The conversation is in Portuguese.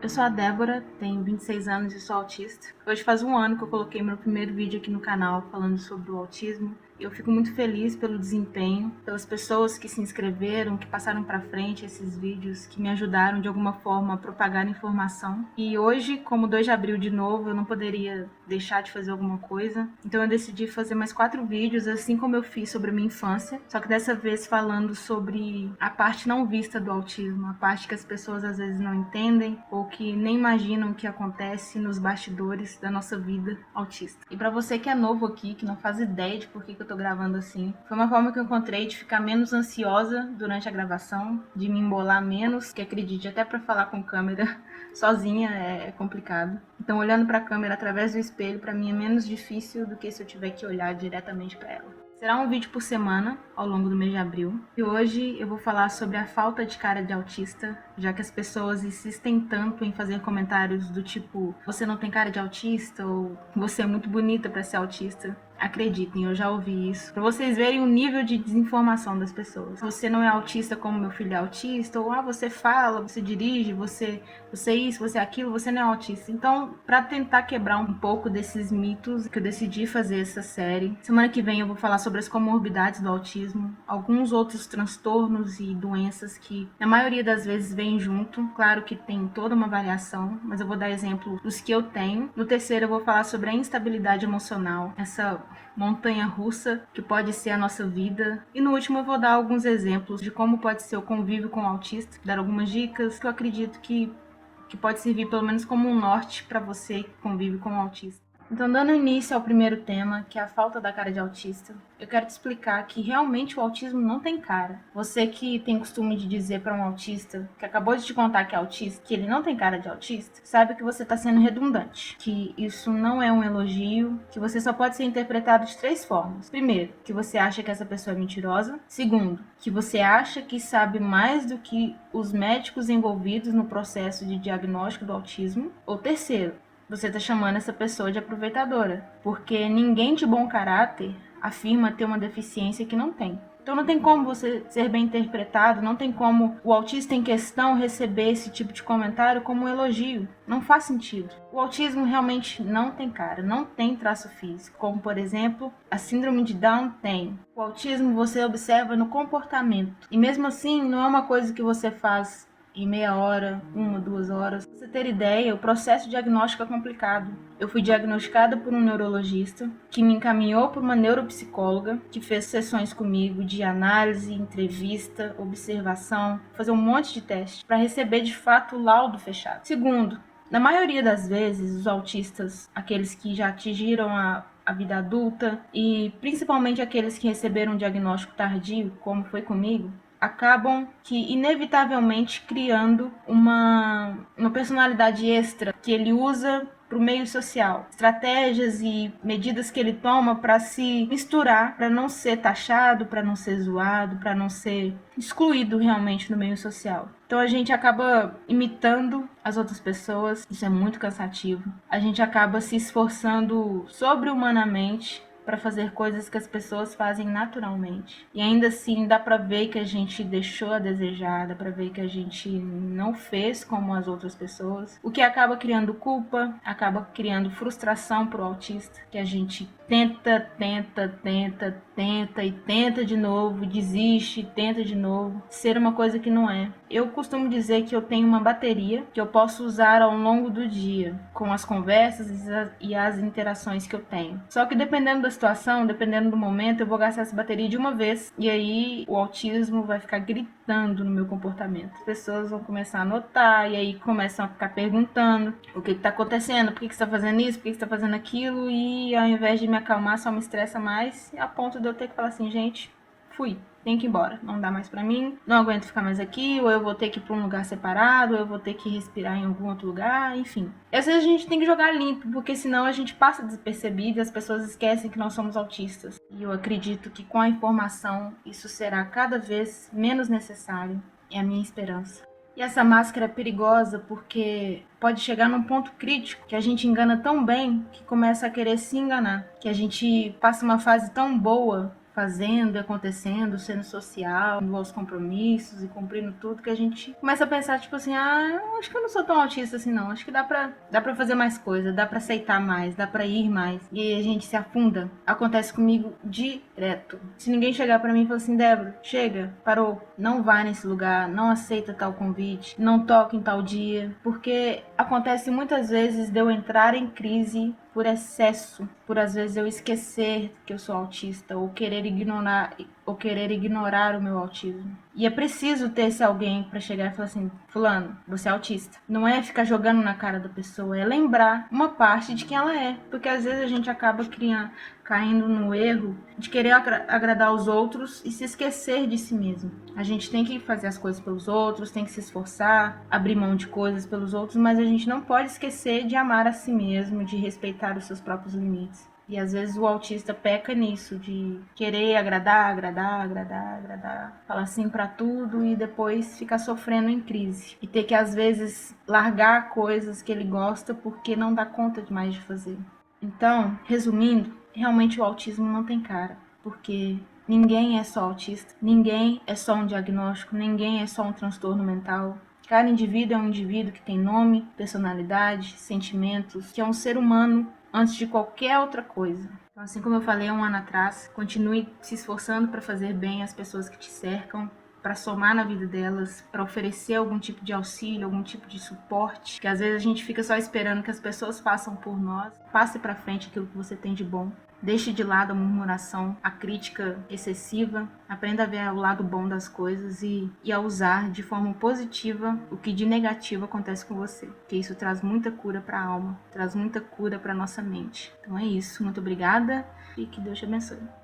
Eu sou a Débora, tenho 26 anos e sou autista. Hoje faz um ano que eu coloquei meu primeiro vídeo aqui no canal falando sobre o autismo. Eu fico muito feliz pelo desempenho, pelas pessoas que se inscreveram, que passaram para frente esses vídeos, que me ajudaram de alguma forma a propagar a informação. E hoje, como 2 de abril de novo, eu não poderia deixar de fazer alguma coisa. Então eu decidi fazer mais 4 vídeos, assim como eu fiz sobre a minha infância, só que dessa vez falando sobre a parte não vista do autismo, a parte que as pessoas às vezes não entendem ou que nem imaginam o que acontece nos bastidores da nossa vida autista. E para você que é novo aqui, que não faz ideia de por que eu tô gravando assim, foi uma forma que eu encontrei de ficar menos ansiosa durante a gravação, de me embolar menos, que acredite, até para falar com câmera sozinha é complicado. Então olhando para a câmera através do espelho para mim é menos difícil do que se eu tiver que olhar diretamente para ela. Será um vídeo por semana, ao longo do mês de abril. E hoje eu vou falar sobre a falta de cara de autista, já que as pessoas insistem tanto em fazer comentários do tipo você não tem cara de autista, ou você é muito bonita para ser autista. Acreditem, eu já ouvi isso. Pra vocês verem o nível de desinformação das pessoas. Você não é autista como meu filho é autista, ou você fala, você dirige, você isso, você aquilo, você não é autista. Então, pra tentar quebrar um pouco desses mitos, que eu decidi fazer essa série. Semana que vem eu vou falar sobre as comorbidades do autismo, alguns outros transtornos e doenças que na maioria das vezes vêm junto. Claro que tem toda uma variação, mas eu vou dar exemplo dos que eu tenho. No terceiro eu vou falar sobre a instabilidade emocional, essa montanha russa que pode ser a nossa vida. E no último eu vou dar alguns exemplos de como pode ser o convívio com o autista, dar algumas dicas que eu acredito que pode servir pelo menos como um norte para você que convive com o autista. Então, dando início ao primeiro tema, que é a falta da cara de autista, eu quero te explicar que realmente o autismo não tem cara. Você que tem costume de dizer para um autista, que acabou de te contar que é autista, que ele não tem cara de autista, sabe que você está sendo redundante, que isso não é um elogio, que você só pode ser interpretado de 3 formas. Primeiro, que você acha que essa pessoa é mentirosa. Segundo, que você acha que sabe mais do que os médicos envolvidos no processo de diagnóstico do autismo. Ou terceiro, você está chamando essa pessoa de aproveitadora, porque ninguém de bom caráter afirma ter uma deficiência que não tem. Então não tem como você ser bem interpretado, não tem como o autista em questão receber esse tipo de comentário como um elogio. Não faz sentido. O autismo realmente não tem cara, não tem traço físico, como por exemplo, a síndrome de Down tem. O autismo você observa no comportamento, e mesmo assim não é uma coisa que você faz em meia hora, 1, 2 horas. Pra você ter ideia, o processo diagnóstico é complicado. Eu fui diagnosticada por um neurologista, que me encaminhou por uma neuropsicóloga, que fez sessões comigo de análise, entrevista, observação, fazer um monte de testes para receber de fato o laudo fechado. Segundo, na maioria das vezes, os autistas, aqueles que já atingiram a vida adulta e principalmente aqueles que receberam um diagnóstico tardio, como foi comigo, acabam que inevitavelmente criando uma personalidade extra que ele usa para o meio social, estratégias e medidas que ele toma para se misturar, para não ser taxado, para não ser zoado, para não ser excluído realmente no meio social. Então a gente acaba imitando as outras pessoas, isso é muito cansativo. A gente acaba se esforçando sobre-humanamente para fazer coisas que as pessoas fazem naturalmente. E ainda assim dá para ver que a gente deixou a desejar, dá para ver que a gente não fez como as outras pessoas, o que acaba criando culpa, acaba criando frustração pro autista, que a gente tenta e tenta de novo, desiste, tenta de novo, ser uma coisa que não é. Eu costumo dizer que eu tenho uma bateria que eu posso usar ao longo do dia, com as conversas e as interações que eu tenho. Só que dependendo da situação, dependendo do momento, eu vou gastar essa bateria de uma vez e aí o autismo vai ficar gritando no meu comportamento. As pessoas vão começar a notar e aí começam a ficar perguntando o que está acontecendo, por que você está fazendo isso, por que você está fazendo aquilo, e ao invés de me acalmar, só me estressa mais, a ponto de eu ter que falar assim, gente, fui. Tenho que ir embora, não dá mais pra mim, não aguento ficar mais aqui, ou eu vou ter que ir pra um lugar separado, ou eu vou ter que respirar em algum outro lugar, enfim. Às vezes a gente tem que jogar limpo, porque senão a gente passa despercebido e as pessoas esquecem que nós somos autistas. E eu acredito que com a informação isso será cada vez menos necessário, é a minha esperança. E essa máscara é perigosa porque pode chegar num ponto crítico que a gente engana tão bem que começa a querer se enganar, que a gente passa uma fase tão boa fazendo, acontecendo, sendo social, indo aos compromissos e cumprindo tudo, que a gente começa a pensar, tipo assim, acho que eu não sou tão autista assim não, acho que dá pra fazer mais coisa, dá pra aceitar mais, dá pra ir mais, e a gente se afunda. Acontece comigo direto. Se ninguém chegar pra mim e falar assim, Débora, chega, parou, não vai nesse lugar, não aceita tal convite, não toca em tal dia, porque acontece muitas vezes de eu entrar em crise por excesso, por às vezes eu esquecer que eu sou autista ou querer ignorar o meu autismo. E é preciso ter esse alguém para chegar e falar assim, fulano, você é autista. Não é ficar jogando na cara da pessoa, é lembrar uma parte de quem ela é, porque às vezes a gente acaba caindo no erro de querer agradar os outros e se esquecer de si mesmo. A gente tem que fazer as coisas pelos outros, tem que se esforçar, abrir mão de coisas pelos outros, mas a gente não pode esquecer de amar a si mesmo, de respeitar os seus próprios limites. E às vezes o autista peca nisso, de querer agradar, falar sim pra tudo e depois ficar sofrendo em crise. E ter que às vezes largar coisas que ele gosta porque não dá conta mais de fazer. Então, resumindo, realmente o autismo não tem cara, porque ninguém é só autista, ninguém é só um diagnóstico, ninguém é só um transtorno mental. Cada indivíduo é um indivíduo que tem nome, personalidade, sentimentos, que é um ser humano antes de qualquer outra coisa. Então, assim como eu falei um ano atrás, continue se esforçando para fazer bem às pessoas que te cercam, para somar na vida delas, para oferecer algum tipo de auxílio, algum tipo de suporte, que às vezes a gente fica só esperando que as pessoas façam por nós. Passe para frente aquilo que você tem de bom. Deixe de lado a murmuração, a crítica excessiva. Aprenda a ver o lado bom das coisas e a usar de forma positiva o que de negativo acontece com você. Porque isso traz muita cura para a alma, traz muita cura para nossa mente. Então é isso. Muito obrigada e que Deus te abençoe.